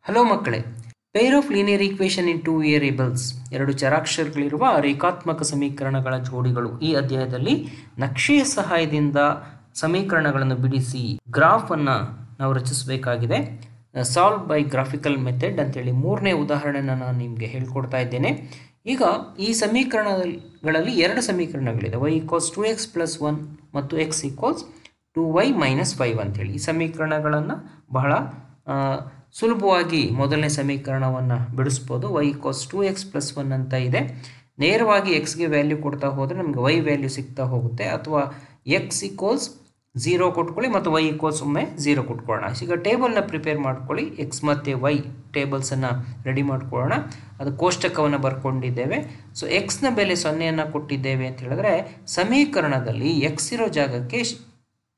Hello ಮಕ್ಕಳೇ, pair of linear equation in two variables, ಎರಡು ಚರಾಕ್ಷರಗಳಿರುವ ರೇಖಾತ್ಮಕ ಸಮೀಕರಣಗಳ ಜೋಡಿಗಳು. ಈ ಅಧ್ಯಾಯದಲ್ಲಿ ನಕ್ಷೆಯ ಸಹಾಯದಿಂದ ಸಮೀಕರಣಗಳನ್ನು ಬಿಡಿಸಿ ಗ್ರಾಫ್ ಅನ್ನು ನಾವು ರಚಿಸಬೇಕಾಗಿದೆ. ಸಾಲ್ವ್ ಬೈ ಗ್ರಾಫಿಕಲ್ ಮೆಥಡ್ ಅಂತೇಳಿ ಮೂರನೇ ಉದಾಹರಣೆನ ನಾನು ನಿಮಗೆ ಹೇಳ್ಕೊಡ್ತಾ ಇದ್ದೇನೆ. ಈಗ ಈ ಸಮೀಕರಣಗಳಲ್ಲಿ ಎರಡು ಸಮೀಕರಣಗಳಿದೆ, y = 2x + 1 ಮತ್ತು x = 2y - 5 ಅಂತೇಳಿ. ಈ ಸಮೀಕರಣಗಳನ್ನು ಬಹಳ ಸುಲಭವಾಗಿ ಮೊದಲನೇ ಸಮೀಕರಣವನ್ನು ಬಿಡಿಸ್ಬೋದು. y = 2x + 1 ಅಂತ ಇದೆ. ನೇರವಾಗಿ ಎಕ್ಸ್ಗೆ ವ್ಯಾಲ್ಯೂ ಕೊಡ್ತಾ ಹೋದರೆ ನಮಗೆ y ವ್ಯಾಲ್ಯೂ ಸಿಗ್ತಾ ಹೋಗುತ್ತೆ. ಅಥವಾ x = 0 ಕೊಟ್ಕೊಳ್ಳಿ ಮತ್ತು y = ಸುಮ್ಮನೆ 0 ಕೊಟ್ಕೊಳ್ಳೋಣ. ಈಗ ಟೇಬಲ್ನ ಪ್ರಿಪೇರ್ ಮಾಡ್ಕೊಳ್ಳಿ. x ಮತ್ತು y ಟೇಬಲ್ಸನ್ನು ರೆಡಿ ಮಾಡ್ಕೊಳ್ಳೋಣ. ಅದು ಕೋಷ್ಟಕವನ್ನು ಬರ್ಕೊಂಡಿದ್ದೇವೆ. ಸೊ ಎಕ್ಸ್ನ ಬೆಲೆ 0 ಕೊಟ್ಟಿದ್ದೇವೆ ಅಂತ ಹೇಳಿದ್ರೆ ಸಮೀಕರಣದಲ್ಲಿ x ಇರೋ ಜಾಗಕ್ಕೆ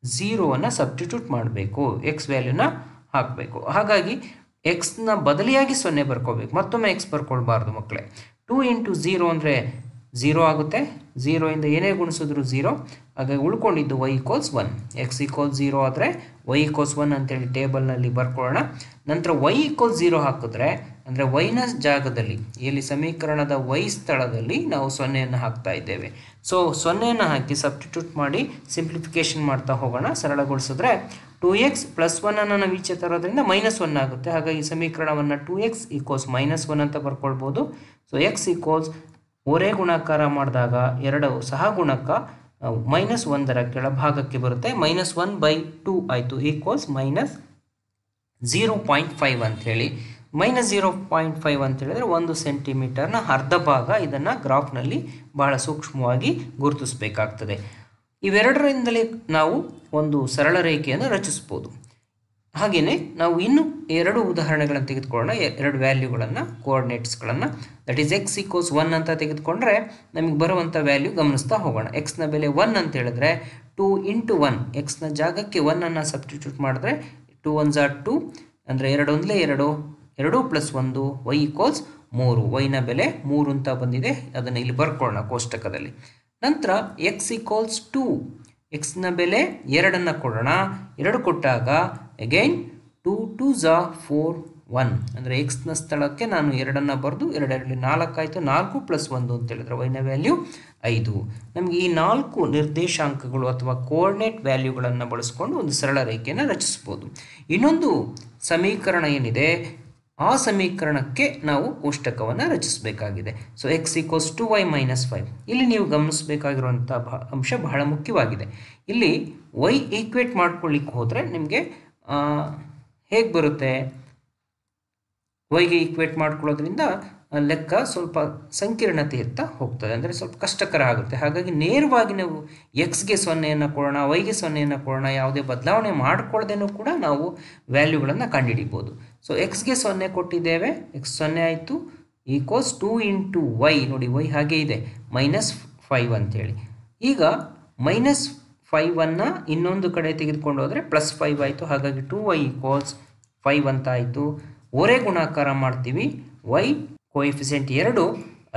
0 ಸಬ್ಸ್ಟಿಟ್ಯೂಟ್ ಮಾಡಬೇಕು, ಎಕ್ಸ್ ವ್ಯಾಲ್ಯೂನ ಹಾಕಬೇಕು. ಹಾಗಾಗಿ ಎಕ್ಸ್ನ ಬದಲಿಯಾಗಿ 0 ಬರ್ಕೋಬೇಕು. ಮತ್ತೊಮ್ಮೆ ಎಕ್ಸ್ ಬರ್ಕೊಳ್ಬಾರ್ದು ಮಕ್ಕಳೇ. 2 × 0 ಅಂದರೆ 0 ಆಗುತ್ತೆ. 0 ಇಂದ ಏನೇ ಗುಣಿಸಿದ್ರು 0. ಹಾಗಾಗಿ ಉಳ್ಕೊಂಡಿದ್ದು y = 1. x = 0 ಆದರೆ y = 1 ಅಂತೇಳಿ ಟೇಬಲ್ನಲ್ಲಿ ಬರ್ಕೊಳ್ಳೋಣ. ನಂತರ y = 0 ಹಾಕಿದ್ರೆ ಅಂದರೆ yನ ಜಾಗದಲ್ಲಿ, ಇಲ್ಲಿ ಸಮೀಕರಣದ y ಸ್ಥಳದಲ್ಲಿ ನಾವು 0 ಹಾಕ್ತಾ ಇದ್ದೇವೆ. ಸೊ 0 ಹಾಕಿ ಸಬ್ಸ್ಟಿಟ್ಯೂಟ್ ಮಾಡಿ ಸಿಂಪ್ಲಿಫಿಕೇಶನ್ ಮಾಡ್ತಾ ಹೋಗೋಣ. ಸರಳಗೊಳಿಸಿದ್ರೆ 2x + 1 ನಾವು ಈಚೆ ತರೋದ್ರಿಂದ -1 ಆಗುತ್ತೆ. ಹಾಗಾಗಿ ಸಮೀಕರಣವನ್ನು 2x = -1 ಅಂತ ಬರ್ಕೊಳ್ಬೋದು. ಸೊ x = ಒರೇ ಗುಣಾಕಾರ ಮಾಡಿದಾಗ ಎರಡು ಸಹ ಗುಣಕ -1ರ ಕೆಳಭಾಗಕ್ಕೆ ಬರುತ್ತೆ. -1/2 ಆಯಿತು, = -0.5 ಅಂಥೇಳಿ. -0.5 ಅಂತ ಹೇಳಿದ್ರೆ 1 ಸೆಂಟಿಮೀಟರ್ನ ಅರ್ಧ ಭಾಗ. ಇದನ್ನು ಗ್ರಾಫ್ನಲ್ಲಿ ಬಹಳ ಸೂಕ್ಷ್ಮವಾಗಿ ಗುರುತಿಸಬೇಕಾಗ್ತದೆ. ಇವೆರಡರಿಂದಲೇ ನಾವು ಒಂದು ಸರಳ ರೇಖೆಯನ್ನು ರಚಿಸ್ಬೋದು. ಹಾಗೆಯೇ ನಾವು ಇನ್ನೂ ಎರಡು ಉದಾಹರಣೆಗಳನ್ನು ತೆಗೆದುಕೊಳ್ಳೋಣ. ಎರಡು ವ್ಯಾಲ್ಯೂಗಳನ್ನು, ಕೋಆರ್ಡಿನೇಟ್ಸ್ಗಳನ್ನು. ದಟ್ ಈಸ್ x = 1 ಅಂತ ತೆಗೆದುಕೊಂಡ್ರೆ ನಮಗೆ ಬರುವಂಥ ವ್ಯಾಲ್ಯೂ ಗಮನಿಸ್ತಾ ಹೋಗೋಣ. ಎಕ್ಸ್ನ ಬೆಲೆ 1 ಅಂತ ಹೇಳಿದ್ರೆ 2 × 1, ಎಕ್ಸ್ನ ಜಾಗಕ್ಕೆ 1 ಸಬ್ಸ್ಟಿಟ್ಯೂಟ್ ಮಾಡಿದ್ರೆ 2 × 1 = 2 ಅಂದರೆ 2 × 1 2 + 1 y = 3. yನ ಬೆಲೆ 3 ಅಂತ ಬಂದಿದೆ. ಅದನ್ನು ಇಲ್ಲಿ ಬರ್ಕೊಳ್ಳೋಣ ಕೋಷ್ಟಕದಲ್ಲಿ. ನಂತರ x = 2, ಎಕ್ಸ್ನ ಬೆಲೆ 2 ಕೊಡೋಣ. 2 ಕೊಟ್ಟಾಗ ಅಗೈನ್ 2 × 2 = 4 1 ಅಂದರೆ ಎಕ್ಸ್ನ ಸ್ಥಳಕ್ಕೆ ನಾನು 2 ಬರೆದು 2 2 4 ಆಯಿತು. 4 + 1 ಅಂತ ಹೇಳಿದ್ರೆ ವೈನ ವ್ಯಾಲ್ಯೂ 5. ನಮಗೆ ಈ 4 ನಿರ್ದೇಶಾಂಕಗಳು ಅಥವಾ ಕೋಆರ್ಡಿನೇಟ್ ವ್ಯಾಲ್ಯೂಗಳನ್ನು ಬಳಸ್ಕೊಂಡು ಒಂದು ಸರಳ ರೇಖೆಯನ್ನು ರಚಿಸ್ಬೋದು. ಇನ್ನೊಂದು ಸಮೀಕರಣ ಏನಿದೆ, ಆ ಸಮೀಕರಣಕ್ಕೆ ನಾವು ಕೋಷ್ಟಕವನ್ನು ರಚಿಸಬೇಕಾಗಿದೆ. So x = 2y - 5. ಇಲ್ಲಿ ನೀವು ಗಮನಿಸಬೇಕಾಗಿರುವಂಥ ಅಂಶ ಬಹಳ ಮುಖ್ಯವಾಗಿದೆ. ಇಲ್ಲಿ y ಈಕ್ವೇಟ್ ಮಾಡ್ಕೊಳ್ಳಿಕ್ಕೆ ಹೋದರೆ ನಿಮಗೆ ಹೇಗೆ ಬರುತ್ತೆ, yಗೆ ಈಕ್ವೇಟ್ ಮಾಡ್ಕೊಳ್ಳೋದ್ರಿಂದ ಲೆಕ್ಕ ಸ್ವಲ್ಪ ಸಂಕೀರ್ಣತೆಯತ್ತ ಹೋಗ್ತದೆ, ಅಂದರೆ ಸ್ವಲ್ಪ ಕಷ್ಟಕರ ಆಗುತ್ತೆ. ಹಾಗಾಗಿ ನೇರವಾಗಿ ನಾವು ಎಕ್ಸ್ಗೆ 0 ಕೊಡೋಣ, ವೈಗೆ 0 ಕೊಡೋಣ, ಯಾವುದೇ ಬದಲಾವಣೆ ಮಾಡ್ಕೊಳ್ಳದೇನೂ ಕೂಡ ನಾವು ವ್ಯಾಲ್ಯೂಗಳನ್ನು ಕಂಡುಹಿಡಿಬೋದು. ಸೊ ಎಕ್ಸ್ಗೆ 0 ಕೊಟ್ಟಿದ್ದೇವೆ, x 0 ಆಯಿತು. = 2 × y, ನೋಡಿ y ಹಾಗೆ ಇದೆ, -5 ಅಂತೇಳಿ. ಈಗ -5 ಇನ್ನೊಂದು ಕಡೆ ತೆಗೆದುಕೊಂಡು ಹೋದರೆ +5 ಆಯಿತು. ಹಾಗಾಗಿ 2y = 5 ಅಂತ ಆಯಿತು. ಒರೇ ಗುಣಾಕಾರ ಮಾಡ್ತೀವಿ. y ಕೋಎಫಿಷಿಯೆಂಟ್ 2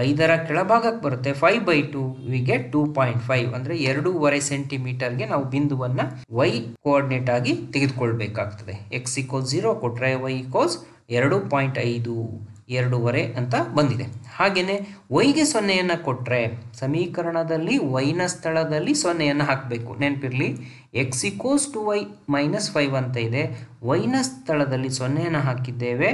5ರ ಕೆಳಭಾಗಕ್ಕೆ ಬರುತ್ತೆ. 5/2 ವಿ ಗೆಟ್ 2.5 ಅಂದರೆ 2.5 ಸೆಂಟಿಮೀಟರ್ಗೆ ನಾವು ಬಿಂದುವನ್ನು y ಕೋಆರ್ಡಿನೇಟ್ ಆಗಿ ತೆಗೆದುಕೊಳ್ಬೇಕಾಗ್ತದೆ. x = 0 ಕೊಟ್ಟರೆ y = 2.5 2.5 ಅಂತ ಬಂದಿದೆ. ಹಾಗೆಯೇ yಗೆ 0 ಕೊಟ್ಟರೆ ಸಮೀಕರಣದಲ್ಲಿ yನ ಸ್ಥಳದಲ್ಲಿ 0 ಹಾಕಬೇಕು. ನೆನಪಿರಲಿ, x = 2y - 5 ಅಂತ ಇದೆ. yನ ಸ್ಥಳದಲ್ಲಿ 0 ಹಾಕಿದ್ದೇವೆ.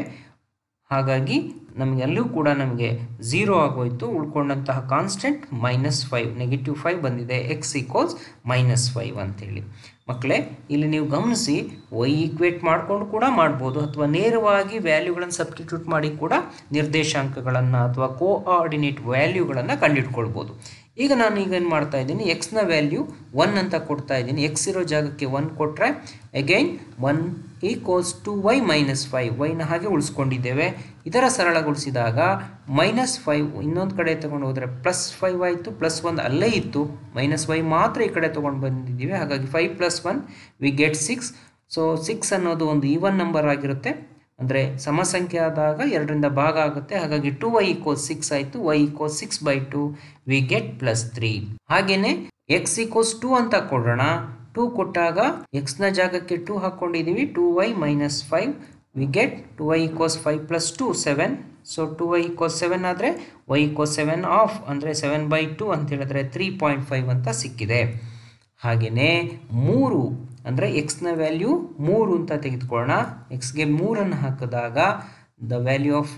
ಹಾಗಾಗಿ ನಮಗೆಲ್ಲೂ ಕೂಡ ನಮಗೆ 0 ಆಗೋಯಿತು. ಉಳ್ಕೊಂಡಂತಹ ಕಾನ್ಸ್ಟೆಂಟ್ -5 -5 ಬಂದಿದೆ. x = -5 ಅಂತೇಳಿ. ಮಕ್ಕಳೇ, ಇಲ್ಲಿ ನೀವು ಗಮನಿಸಿ, y ಈಕ್ವೇಟ್ ಮಾಡ್ಕೊಂಡು ಕೂಡ ಮಾಡ್ಬೋದು ಅಥವಾ ನೇರವಾಗಿ ವ್ಯಾಲ್ಯೂಗಳನ್ನು ಸಬ್ಸ್ಟಿಟ್ಯೂಟ್ ಮಾಡಿ ಕೂಡ ನಿರ್ದೇಶಾಂಕಗಳನ್ನು ಅಥವಾ ಕೋಆರ್ಡಿನೇಟ್ ವ್ಯಾಲ್ಯೂಗಳನ್ನು ಕಂಡುಹಿಡ್ಕೊಳ್ಬೋದು. ಈಗ ನಾನು ಏನು ಮಾಡ್ತಾ ಇದ್ದೀನಿ, ಎಕ್ಸ್ನ ವ್ಯಾಲ್ಯೂ 1 ಅಂತ ಕೊಡ್ತಾ ಇದ್ದೀನಿ. ಎಕ್ಸ್ ಇರೋ ಜಾಗಕ್ಕೆ 1 ಕೊಟ್ಟರೆ ಅಗೈನ್ 1 = 2y - 5, ವೈನ ಹಾಗೆ ಉಳಿಸ್ಕೊಂಡಿದ್ದೇವೆ. ಇದರ ಸರಳಗೊಳಿಸಿದಾಗ -5 ಇನ್ನೊಂದು ಕಡೆ ತೊಗೊಂಡು ಹೋದರೆ +5 ಆಯಿತು. +1 ಅಲ್ಲೇ ಇತ್ತು, -y ಮಾತ್ರ ಈ ಕಡೆ ತೊಗೊಂಡು ಬಂದಿದ್ದೀವಿ. ಹಾಗಾಗಿ 5 + 1 ವಿ ಗೆಟ್ 6. ಸೊ 6 ಅನ್ನೋದು ಒಂದು ಈವನ್ ನಂಬರ್ ಆಗಿರುತ್ತೆ, ಅಂದರೆ ಸಮಸಂಖ್ಯೆ ಆದಾಗ 2ರಿಂದ ಭಾಗ ಆಗುತ್ತೆ. ಹಾಗಾಗಿ 2y = 6 ಆಯಿತು. y = 6/2 we get +3. ಹಾಗೆಯೇ x = 2 ಅಂತ ಕೊಡೋಣ. 2 ಕೊಟ್ಟಾಗ ಎಕ್ಸ್ನ ಜಾಗಕ್ಕೆ 2 ಹಾಕ್ಕೊಂಡಿದ್ದೀವಿ. 2y - 5 we get 2y equals 5 plus 2 7. So 2y equals 7 ಆದರೆ y ಈಕ್ವಲ್ಸ್ 7 ಆಫ್ ಅಂದರೆ 7/2 ಅಂತ ಹೇಳಿದ್ರೆ 3.5 ಅಂತ ಸಿಕ್ಕಿದೆ. ಹಾಗೆಯೇ 3 ಅಂದರೆ ಎಕ್ಸ್ನ ವ್ಯಾಲ್ಯೂ 3 ಅಂತ ತೆಗೆದುಕೊಳ್ಳೋಣ. ಎಕ್ಸ್ಗೆ 3 ಹಾಕಿದಾಗ the value of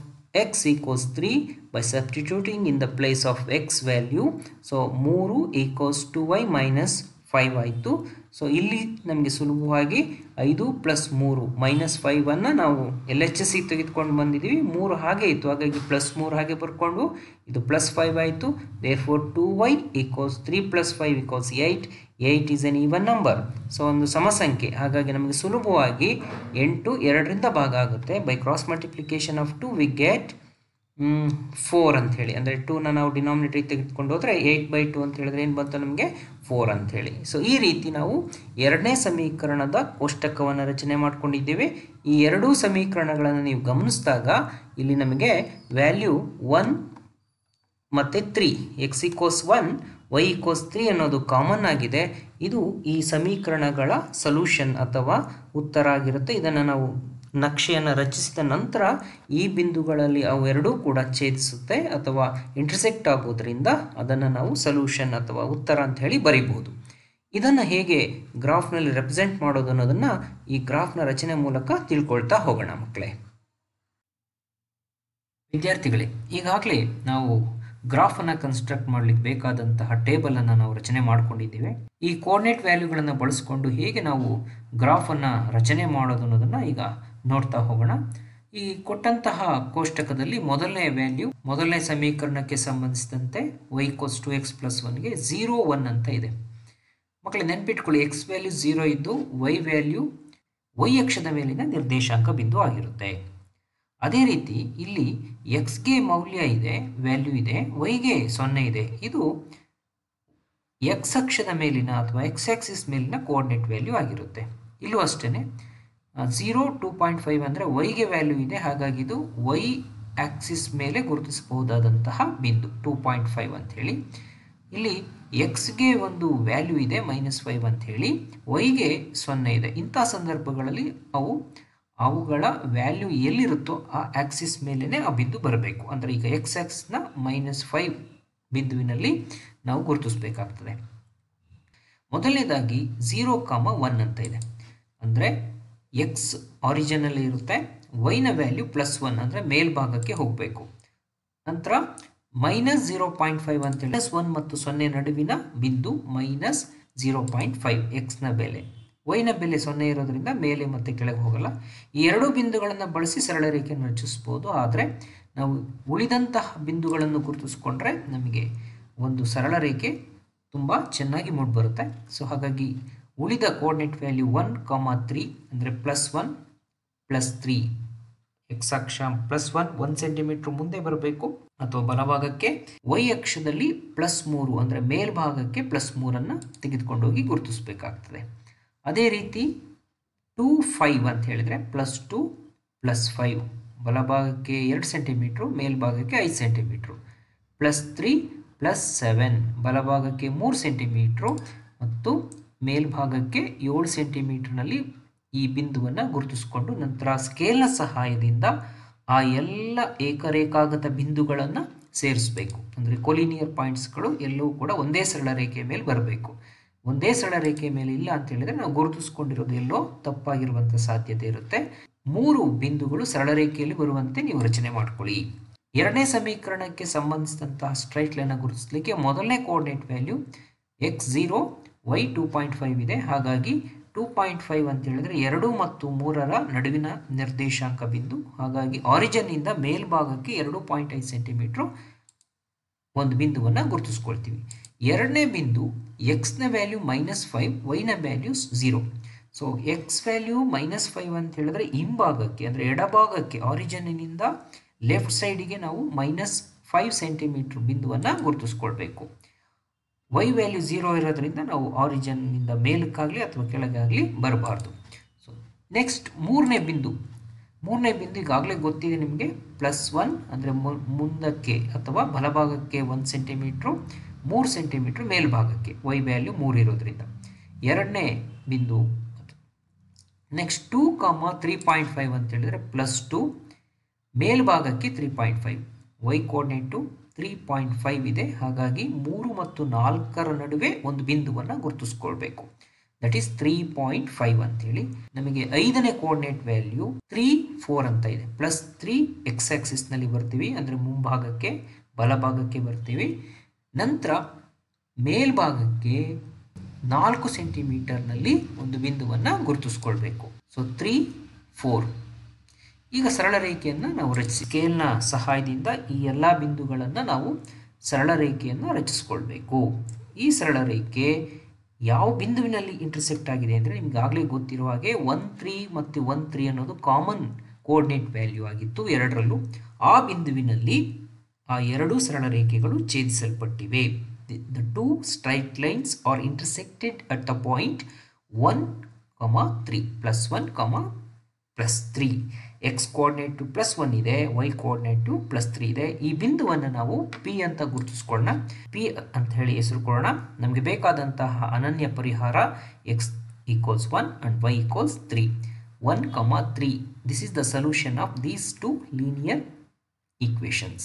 x equals 3 by substituting in the place of x value. So 3 equals 2y minus 5 ಆಯಿತು. ಸೊ ಇಲ್ಲಿ ನಮಗೆ ಸುಲಭವಾಗಿ 5 ಪ್ಲಸ್ 3 ಮೈನಸ್ 5 ನಾವು LHS ತೆಗೆದುಕೊಂಡು ಬಂದಿದ್ದೀವಿ. 3 ಹಾಗೆ ಇತ್ತು, ಹಾಗಾಗಿ ಪ್ಲಸ್ 3 ಹಾಗೆ ಬರ್ಕೊಂಡು ಇದು ಪ್ಲಸ್ 5 ಆಯಿತು. Therefore 2y equals 3 plus 5 equals 8. 8 is N even number. So ಒಂದು ಸಮಸಂಖ್ಯೆ, ಹಾಗಾಗಿ ನಮಗೆ ಸುಲಭವಾಗಿ 8 2ರಿಂದ ಭಾಗ ಆಗುತ್ತೆ. By cross multiplication of 2 we get 4 ಅಂಥೇಳಿ. ಅಂದರೆ 2ನ ನಾವು ಡಿನಾಮಿನೇಟರ್ ತೆಗೆದುಕೊಂಡು ಹೋದರೆ 8/2 ಅಂತ ಹೇಳಿದ್ರೆ ಏನು ಬಂತು ನಮಗೆ 4 ಅಂಥೇಳಿ. ಸೊ ಈ ರೀತಿ ನಾವು ಎರಡನೇ ಸಮೀಕರಣದ ಕೋಷ್ಟಕವನ್ನು ರಚನೆ ಮಾಡ್ಕೊಂಡಿದ್ದೇವೆ. ಈ ಎರಡೂ ಸಮೀಕರಣಗಳನ್ನು ನೀವು ಗಮನಿಸಿದಾಗ ಇಲ್ಲಿ ನಮಗೆ ವ್ಯಾಲ್ಯೂ 1 ಮತ್ತು 3, x ಈಕ್ವಲ್ಸ್ 1 y ಈಕ್ವಲ್ಸ್ 3 ಅನ್ನೋದು ಕಾಮನ್ ಆಗಿದೆ. ಇದು ಈ ಸಮೀಕರಣಗಳ ಸೊಲ್ಯೂಷನ್ ಅಥವಾ ಉತ್ತರ ಆಗಿರುತ್ತೆ. ಇದನ್ನು ನಾವು ನಕ್ಷೆಯನ್ನು ರಚಿಸಿದ ನಂತರ ಈ ಬಿಂದುಗಳಲ್ಲಿ ಅವೆರಡೂ ಕೂಡ ಛೇದಿಸುತ್ತೆ ಅಥವಾ ಇಂಟರ್ಸೆಕ್ಟ್ ಆಗೋದ್ರಿಂದ ಅದನ್ನು ನಾವು ಸೊಲ್ಯೂಷನ್ ಅಥವಾ ಉತ್ತರ ಅಂತ ಹೇಳಿ ಬರೀಬಹುದು. ಇದನ್ನು ಹೇಗೆ ಗ್ರಾಫ್ನಲ್ಲಿ ರೆಪ್ರೆಸೆಂಟ್ ಮಾಡೋದು ಅನ್ನೋದನ್ನು ಈ ಗ್ರಾಫ್ನ ರಚನೆ ಮೂಲಕ ತಿಳ್ಕೊಳ್ತಾ ಹೋಗೋಣ ಮಕ್ಕಳೇ. ವಿದ್ಯಾರ್ಥಿಗಳೇ, ಈಗಾಗಲೇ ನಾವು ಗ್ರಾಫನ್ನು ಕನ್ಸ್ಟ್ರಕ್ಟ್ ಮಾಡಲಿಕ್ಕೆ ಬೇಕಾದಂತಹ ಟೇಬಲನ್ನು ನಾವು ರಚನೆ ಮಾಡ್ಕೊಂಡಿದ್ದೇವೆ. ಈ ಕೋಆರ್ಡಿನೇಟ್ ವ್ಯಾಲ್ಯೂಗಳನ್ನು ಬಳಸಿಕೊಂಡು ಹೇಗೆ ನಾವು ಗ್ರಾಫನ್ನು ರಚನೆ ಮಾಡೋದು ಅನ್ನೋದನ್ನು ಈಗ ನೋಡ್ತಾ ಹೋಗೋಣ. ಈ ಕೊಟ್ಟಂತಹ ಕೋಷ್ಟಕದಲ್ಲಿ ಮೊದಲನೇ ವ್ಯಾಲ್ಯೂ ಮೊದಲನೇ ಸಮೀಕರಣಕ್ಕೆ ಸಂಬಂಧಿಸಿದಂತೆ y ಈಕ್ವಲ್ಸ್ 2x ಪ್ಲಸ್ 1ಗೆ 0 1 ಅಂತ ಇದೆ. ಮಕ್ಕಳೇ ನೆನ್ಪಿಟ್ಕೊಳ್ಳಿ, x ವ್ಯಾಲ್ಯೂ 0 ಇದ್ದು y ವ್ಯಾಲ್ಯೂ y ಅಕ್ಷದ ಮೇಲಿನ ನಿರ್ದೇಶಾಂಕ ಬಿಂದು ಆಗಿರುತ್ತೆ. ಅದೇ ರೀತಿ ಇಲ್ಲಿ ಎಕ್ಸ್ಗೆ ಮೌಲ್ಯ ಇದೆ, ವ್ಯಾಲ್ಯೂ ಇದೆ, ವೈಗೆ 0 ಇದೆ. ಇದು ಎಕ್ಸ್ ಅಕ್ಷದ ಮೇಲಿನ ಅಥವಾ ಎಕ್ಸ್ ಆಕ್ಸಿಸ್ ಮೇಲಿನ ಕೋಆರ್ಡಿನೇಟ್ ವ್ಯಾಲ್ಯೂ ಆಗಿರುತ್ತೆ. ಇಲ್ಲೂ ಅಷ್ಟೇ 0 2.5 ಅಂದರೆ ವೈಗೆ ವ್ಯಾಲ್ಯೂ ಇದೆ, ಹಾಗಾಗಿ ಇದು ವೈ ಆಕ್ಸಿಸ್ ಮೇಲೆ ಗುರುತಿಸಬಹುದಾದಂತಹ ಬಿಂದು 2.5 ಅಂಥೇಳಿ. ಇಲ್ಲಿ ಎಕ್ಸ್ಗೆ ಒಂದು ವ್ಯಾಲ್ಯೂ ಇದೆ -5 ಅಂಥೇಳಿ, ವೈಗೆ 0 ಇದೆ. ಇಂಥ ಸಂದರ್ಭಗಳಲ್ಲಿ ಅವುಗಳ ವ್ಯಾಲ್ಯೂ ಎಲ್ಲಿರುತ್ತೋ ಆ ಆಕ್ಸಿಸ್ ಮೇಲೇ ಆ ಬಿಂದು ಬರಬೇಕು. ಅಂದರೆ ಈಗ ಎಕ್ಸ್ ಆಕ್ಸಿಸ್ನ -5 ಬಿಂದುವಿನಲ್ಲಿ ನಾವು ಗುರುತಿಸಬೇಕಾಗ್ತದೆ. ಮೊದಲನೇದಾಗಿ 0, 1 ಅಂತ ಇದೆ. ಅಂದರೆ ಎಕ್ಸ್ ಆರಿಜಿನಲ್ಲಿ ಇರುತ್ತೆ, ವೈನ ವ್ಯಾಲ್ಯೂ +1 ಅಂದರೆ ಮೇಲ್ಭಾಗಕ್ಕೆ ಹೋಗಬೇಕು. ನಂತರ -0.5 ಅಂತೇಳಿ +1 ಮತ್ತು 0 ನಡುವಿನ ಬಿಂದು -0.5 ಎಕ್ಸ್ನ ಬೆಲೆ. ವೈನ ಬೆಲೆ 0 ಇರೋದ್ರಿಂದ ಮೇಲೆ ಮತ್ತೆ ಕೆಳಗೆ ಹೋಗಲ್ಲ. ಈ ಎರಡು ಬಿಂದುಗಳನ್ನು ಬಳಸಿ ಸರಳ ರೇಖೆಯನ್ನು ರಚಿಸ್ಬೋದು. ಆದರೆ ನಾವು ಉಳಿದಂತಹ ಬಿಂದುಗಳನ್ನು ಗುರುತಿಸ್ಕೊಂಡ್ರೆ ನಮಗೆ ಒಂದು ಸರಳ ರೇಖೆ ತುಂಬ ಚೆನ್ನಾಗಿ ಮೂಡಿಬರುತ್ತೆ. ಸೊ ಹಾಗಾಗಿ ಉಳಿದ ಕೋಆರ್ಡಿನೇಟ್ ವ್ಯಾಲ್ಯೂ 1, 3 ಅಂದರೆ +1 +3 ಎಕ್ಸ್ ಅಕ್ಷ +1 1 ಸೆಂಟಿಮೀಟರ್ ಮುಂದೆ ಬರಬೇಕು, ಅಥವಾ ಬಲಭಾಗಕ್ಕೆ ವೈ ಅಕ್ಷದಲ್ಲಿ +3 ಅಂದರೆ ಮೇಲ್ಭಾಗಕ್ಕೆ +3 ತೆಗೆದುಕೊಂಡೋಗಿ ಗುರುತಿಸಬೇಕಾಗ್ತದೆ. ಅದೇ ರೀತಿ 2, 5 ಅಂತ ಹೇಳಿದರೆ +2 +5 ಬಲಭಾಗಕ್ಕೆ 2 ಸೆಂಟಿಮೀಟ್ರು, ಮೇಲ್ಭಾಗಕ್ಕೆ 5 ಸೆಂಟಿಮೀಟ್ರು. +3 +7 ಬಲಭಾಗಕ್ಕೆ 3 ಸೆಂಟಿಮೀಟ್ರು ಮತ್ತು ಮೇಲ್ಭಾಗಕ್ಕೆ 7 ಸೆಂಟಿಮೀಟರ್ನಲ್ಲಿ ಈ ಬಿಂದುವನ್ನು ಗುರುತಿಸಿಕೊಂಡು ನಂತರ ಸ್ಕೇಲ್ನ ಸಹಾಯದಿಂದ ಆ ಎಲ್ಲ ಏಕರೇಖಾಗತ ಬಿಂದುಗಳನ್ನು ಸೇರಿಸಬೇಕು. ಅಂದರೆ ಕೊಲಿನಿಯರ್ ಪಾಯಿಂಟ್ಸ್ಗಳು ಎಲ್ಲವೂ ಕೂಡ ಒಂದೇ ಸರಳ ರೇಖೆಯ ಮೇಲೆ ಬರಬೇಕು. ಒಂದೇ ಸರಳ ರೇಖೆಯ ಮೇಲೆ ಇಲ್ಲ ಅಂತ ಹೇಳಿದರೆ ನಾವು ಗುರುತಿಸ್ಕೊಂಡಿರೋದು ಎಲ್ಲೋ ತಪ್ಪಾಗಿರುವಂಥ ಸಾಧ್ಯತೆ ಇರುತ್ತೆ. 3 ಬಿಂದುಗಳು ಸರಳ ರೇಖೆಯಲ್ಲಿ ಬರುವಂತೆ ನೀವು ರಚನೆ ಮಾಡ್ಕೊಳ್ಳಿ. ಎರಡನೇ ಸಮೀಕರಣಕ್ಕೆ ಸಂಬಂಧಿಸಿದಂತಹ ಸ್ಟ್ರೈಟ್ ಲೈನ್ ಗುರುತಿಸಲಿಕ್ಕೆ ಮೊದಲನೇ ಕೋಆರ್ಡಿನೇಟ್ ವ್ಯಾಲ್ಯೂ x0 y 2.5 ಇದೆ. ಹಾಗಾಗಿ 2.5 ಅಂತ ಹೇಳಿದರೆ 2 ಮತ್ತು 3ರ ನಡುವಿನ ನಿರ್ದೇಶಾಂಕ ಬಿಂದು. ಹಾಗಾಗಿ ಆರಿಜಿನ್ ಇಂದ ಮೇಲ್ಭಾಗಕ್ಕೆ 2.5 ಸೆಂಟಿಮೀಟ್ರು ಒಂದು ಬಿಂದುವನ್ನು ಗುರುತಿಸ್ಕೊಳ್ತೀವಿ. ಎರಡನೇ ಬಿಂದು ಎಕ್ಸ್ನ ವ್ಯಾಲ್ಯೂ -5, ವೈನ ವ್ಯಾಲ್ಯೂ 0. ಸೊ ಎಕ್ಸ್ ವ್ಯಾಲ್ಯೂ -5 ಅಂತ ಹೇಳಿದ್ರೆ ಹಿಂಭಾಗಕ್ಕೆ ಅಂದರೆ ಎಡಭಾಗಕ್ಕೆ ಆರಿಜಿನ್ನಿಂದ ಲೆಫ್ಟ್ ಸೈಡಿಗೆ ನಾವು -5 ಸೆಂಟಿಮೀಟ್ರ್ ಬಿಂದುವನ್ನು ಗುರುತಿಸ್ಕೊಳ್ಬೇಕು. ವೈ ವ್ಯಾಲ್ಯೂ 0 ಇರೋದ್ರಿಂದ ನಾವು ಆರಿಜಿನ್ನಿಂದ ಮೇಲಕ್ಕಾಗಲಿ ಅಥವಾ ಕೆಳಗಾಗಲಿ ಬರಬಾರ್ದು. ಸೊ ನೆಕ್ಸ್ಟ್ ಮೂರನೇ ಬಿಂದು ಈಗಾಗಲೇ ಗೊತ್ತಿದೆ ನಿಮಗೆ, +1 ಅಂದರೆ ಮುಂದಕ್ಕೆ ಅಥವಾ ಬಲಭಾಗಕ್ಕೆ 1 ಸೆಂಟಿಮೀಟ್ರು, 3 ಸೆಂಟಿಮೀಟ್ರ್ ಮೇಲ್ಭಾಗಕ್ಕೆ ವೈ ವ್ಯಾಲ್ಯೂ 3 ಇರೋದ್ರಿಂದ ಎರಡನೇ ಬಿಂದು. ನೆಕ್ಸ್ಟ್ 2, 3.5 ಅಂತ ಹೇಳಿದರೆ +2 ಮೇಲ್ಭಾಗಕ್ಕೆ 3.5 y ಕೋಆರ್ಡಿನೇಟು 3.5 ಇದೆ. ಹಾಗಾಗಿ 3 ಮತ್ತು 4ರ ನಡುವೆ ಒಂದು ಬಿಂದುವನ್ನು ಗುರುತಿಸ್ಕೊಳ್ಬೇಕು. ದಟ್ ಈಸ್ 3.5 ಅಂತೇಳಿ. ನಮಗೆ 5ನೇ ಕೋಆರ್ಡಿನೇಟ್ ವ್ಯಾಲ್ಯೂ 3, 4 ಅಂತ ಇದೆ. +3 ಎಕ್ಸ್ ಆಕ್ಸಿಸ್ನಲ್ಲಿ ಬರ್ತೀವಿ, ಅಂದರೆ ಮುಂಭಾಗಕ್ಕೆ ಬಲಭಾಗಕ್ಕೆ ಬರ್ತೀವಿ. ನಂತರ ಮೇಲ್ಭಾಗಕ್ಕೆ 4 ಸೆಂಟಿಮೀಟರ್ನಲ್ಲಿ ಒಂದು ಬಿಂದುವನ್ನು ಗುರುತಿಸ್ಕೊಳ್ಬೇಕು. ಸೊ 3, 4. ಈಗ ಸರಳ ರೇಖೆಯನ್ನು ನಾವು ರಚಿಸಿ ಸ್ಕೇಲ್ನ ಸಹಾಯದಿಂದ ಈ ಎಲ್ಲ ಬಿಂದುಗಳನ್ನು ನಾವು ಸರಳ ರೇಖೆಯನ್ನು ರಚಿಸ್ಕೊಳ್ಬೇಕು. ಈ ಸರಳ ರೇಖೆ ಯಾವ ಬಿಂದುವಿನಲ್ಲಿ ಇಂಟರ್ಸೆಕ್ಟ್ ಆಗಿದೆ ಅಂದರೆ ನಿಮ್ಗಾಗಲೇ ಗೊತ್ತಿರುವ ಹಾಗೆ 1, 3 ಮತ್ತು 1, 3 ಅನ್ನೋದು ಕಾಮನ್ ಕೋಆರ್ಡಿನೇಟ್ ವ್ಯಾಲ್ಯೂ ಆಗಿತ್ತು ಎರಡರಲ್ಲೂ. ಆ ಬಿಂದುವಿನಲ್ಲಿ ಆ ಎರಡು ಸರಳ ರೇಖೆಗಳು ಛೇದಿಸಲ್ಪಟ್ಟಿವೆ. The two straight lines are intersected at the point 1, 3 +1, +3. x ಕೋಆರ್ಡಿನೇಟು +1 ಇದೆ, y ಕೋಆರ್ಡಿನೇಟು +3 ಇದೆ. ಈ ಬಿಂದುವನ್ನು ನಾವು P ಅಂತ ಗುರುತಿಸ್ಕೊಳ್ಳೋಣ. P ಅಂತ ಹೇಳಿ ಹೆಸರು ಕೊಡೋಣ. ನಮಗೆ ಬೇಕಾದಂತಹ ಅನನ್ಯ ಪರಿಹಾರ x = 1 and y = 3. 1, 3. This is the solution of these two linear equations.